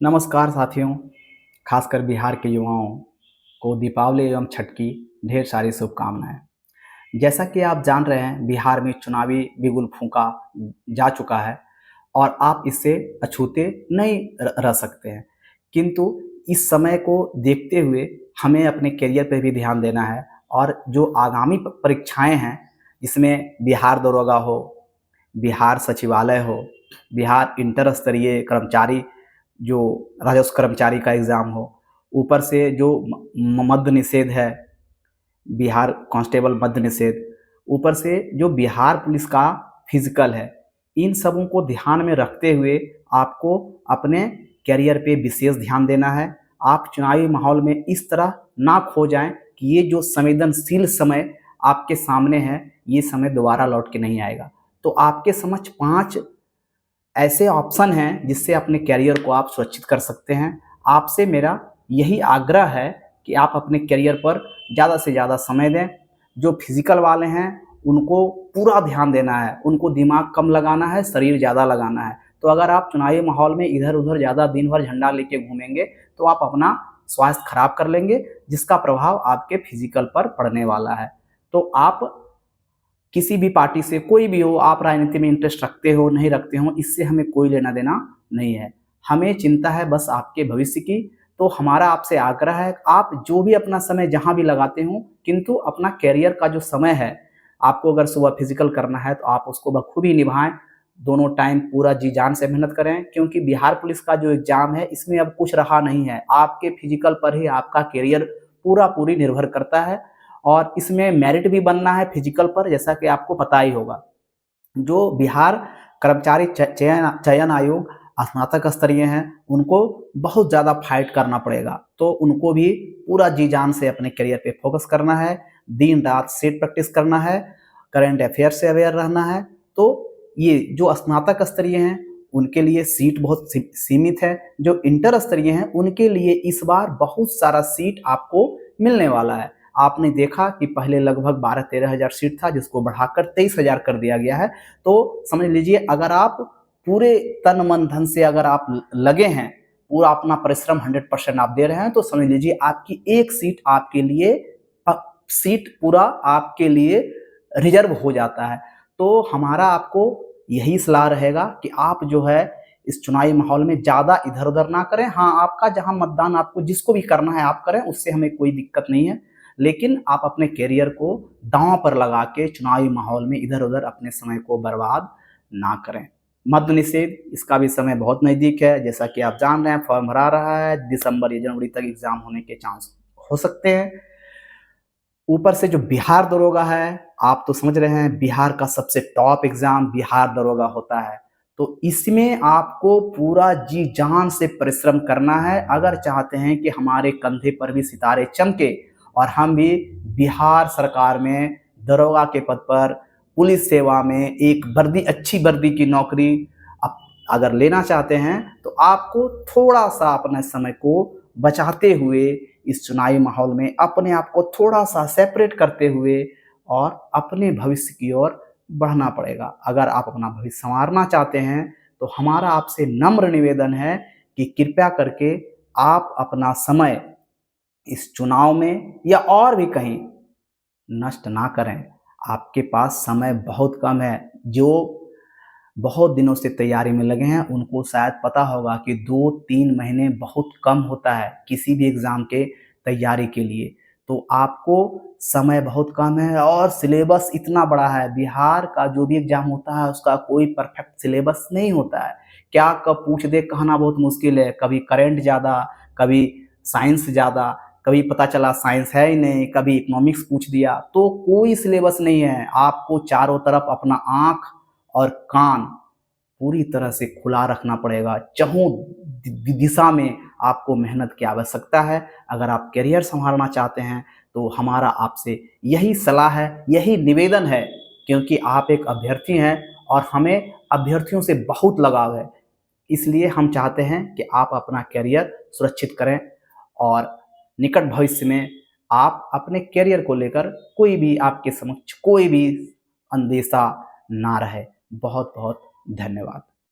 नमस्कार साथियों, खासकर बिहार के युवाओं को दीपावली एवं छठ की ढेर सारी शुभकामनाएं। जैसा कि आप जान रहे हैं, बिहार में चुनावी बिगुल फूंका जा चुका है और आप इससे अछूते नहीं रह सकते हैं। किंतु इस समय को देखते हुए हमें अपने करियर पर भी ध्यान देना है और जो आगामी परीक्षाएं हैं, जिसमें बिहार दरोगा हो, बिहार सचिवालय हो, बिहार इंटर स्तरीय कर्मचारी जो राजस्व कर्मचारी का एग्ज़ाम हो, ऊपर से जो मद्य निषेध है, बिहार कांस्टेबल मद्य निषेध, ऊपर से जो बिहार पुलिस का फिजिकल है, इन सबों को ध्यान में रखते हुए आपको अपने करियर पे विशेष ध्यान देना है। आप चुनावी माहौल में इस तरह ना खो जाएं कि ये जो संवेदनशील समय आपके सामने है, ये समय दोबारा लौट के नहीं आएगा। तो आपके समक्ष 5 ऐसे ऑप्शन हैं जिससे अपने करियर को आप सुरक्षित कर सकते हैं। आपसे मेरा यही आग्रह है कि आप अपने करियर पर ज़्यादा से ज़्यादा समय दें। जो फिजिकल वाले हैं उनको पूरा ध्यान देना है, उनको दिमाग कम लगाना है, शरीर ज़्यादा लगाना है। तो अगर आप चुनावी माहौल में इधर-उधर ज़्यादा दिन भर झंडा लेके घूमेंगे तो आप अपना स्वास्थ्य खराब कर लेंगे, जिसका प्रभाव आपके फिजिकल पर पड़ने वाला है। तो आप किसी भी पार्टी से, कोई भी हो, आप राजनीति में इंटरेस्ट रखते हो नहीं रखते हो, इससे हमें कोई लेना देना नहीं है। हमें चिंता है बस आपके भविष्य की। तो हमारा आपसे आग्रह है, आप जो भी अपना समय जहाँ भी लगाते हो, किंतु अपना करियर का जो समय है, आपको अगर सुबह फिजिकल करना है तो आप उसको बखूबी निभाएं। दोनों टाइम पूरा जी जान से मेहनत करें, क्योंकि बिहार पुलिस का जो एग्जाम है इसमें अब कुछ रहा नहीं है। आपके फिजिकल पर ही आपका करियर पूरा पूरी निर्भर करता है और इसमें मेरिट भी बनना है फिजिकल पर, जैसा कि आपको पता ही होगा। जो बिहार कर्मचारी चयन आयोग स्नातक स्तरीय हैं, उनको बहुत ज़्यादा फाइट करना पड़ेगा। तो उनको भी पूरा जी जान से अपने करियर पे फोकस करना है, दिन रात सेट प्रैक्टिस करना है, करंट अफेयर से अवेयर रहना है। तो ये जो स्नातक स्तरीय हैं उनके लिए सीट बहुत सीमित है। जो इंटर स्तरीय हैं उनके लिए इस बार बहुत सारा सीट आपको मिलने वाला है। आपने देखा कि पहले लगभग 12-13 हज़ार सीट था, जिसको बढ़ाकर 23 हज़ार कर दिया गया है। तो समझ लीजिए, अगर आप पूरे तन मन धन से अगर आप लगे हैं, पूरा अपना परिश्रम 100% आप दे रहे हैं, तो समझ लीजिए आपकी एक सीट आपके लिए सीट पूरा आपके लिए रिजर्व हो जाता है। तो हमारा आपको यही सलाह रहेगा कि आप जो है इस चुनावी माहौल में ज़्यादा इधर-उधर ना करें। हाँ, आपका जहाँ मतदान आपको जिसको भी करना है आप करें, उससे हमें कोई दिक्कत नहीं है। लेकिन आप अपने करियर को दांव पर लगा के चुनावी माहौल में इधर-उधर अपने समय को बर्बाद ना करें। मद्य निषेध, इसका भी समय बहुत नज़दीक है। जैसा कि आप जान रहे हैं, फॉर्म भरा रहा है, दिसंबर या जनवरी तक एग्जाम होने के चांस हो सकते हैं। ऊपर से जो बिहार दरोगा है, आप तो समझ रहे हैं, बिहार का सबसे टॉप एग्जाम बिहार दरोगा होता है। तो इसमें आपको पूरा जी जान से परिश्रम करना है, अगर चाहते हैं कि हमारे कंधे पर भी सितारे चमके और हम भी बिहार सरकार में दरोगा के पद पर, पुलिस सेवा में एक वर्दी, अच्छी वर्दी की नौकरी अगर लेना चाहते हैं, तो आपको थोड़ा सा अपने समय को बचाते हुए इस चुनावी माहौल में अपने आप को थोड़ा सा सेपरेट करते हुए और अपने भविष्य की ओर बढ़ना पड़ेगा। अगर आप अपना भविष्य संवारना चाहते हैं तो हमारा आपसे नम्र निवेदन है कि कृपया करके आप अपना समय इस चुनाव में या और भी कहीं नष्ट ना करें। आपके पास समय बहुत कम है। जो बहुत दिनों से तैयारी में लगे हैं उनको शायद पता होगा कि 2-3 महीने बहुत कम होता है किसी भी एग्ज़ाम के तैयारी के लिए। तो आपको समय बहुत कम है और सिलेबस इतना बड़ा है। बिहार का जो भी एग्ज़ाम होता है उसका कोई परफेक्ट सिलेबस नहीं होता है। क्या कब पूछ दे कहना बहुत मुश्किल है। कभी करंट ज़्यादा, कभी साइंस ज़्यादा, कभी पता चला साइंस है ही नहीं, कभी इकोनॉमिक्स पूछ दिया। तो कोई सिलेबस नहीं है। आपको चारों तरफ अपना आँख और कान पूरी तरह से खुला रखना पड़ेगा। चहुँ दिशा में आपको मेहनत की आवश्यकता है। अगर आप करियर संभालना चाहते हैं तो हमारा आपसे यही सलाह है, यही निवेदन है, क्योंकि आप एक अभ्यर्थी हैं और हमें अभ्यर्थियों से बहुत लगाव है। इसलिए हम चाहते हैं कि आप अपना करियर सुरक्षित करें और निकट भविष्य में आप अपने करियर को लेकर कोई भी आपके समक्ष कोई भी अंदेशा ना रहे। बहुत बहुत धन्यवाद।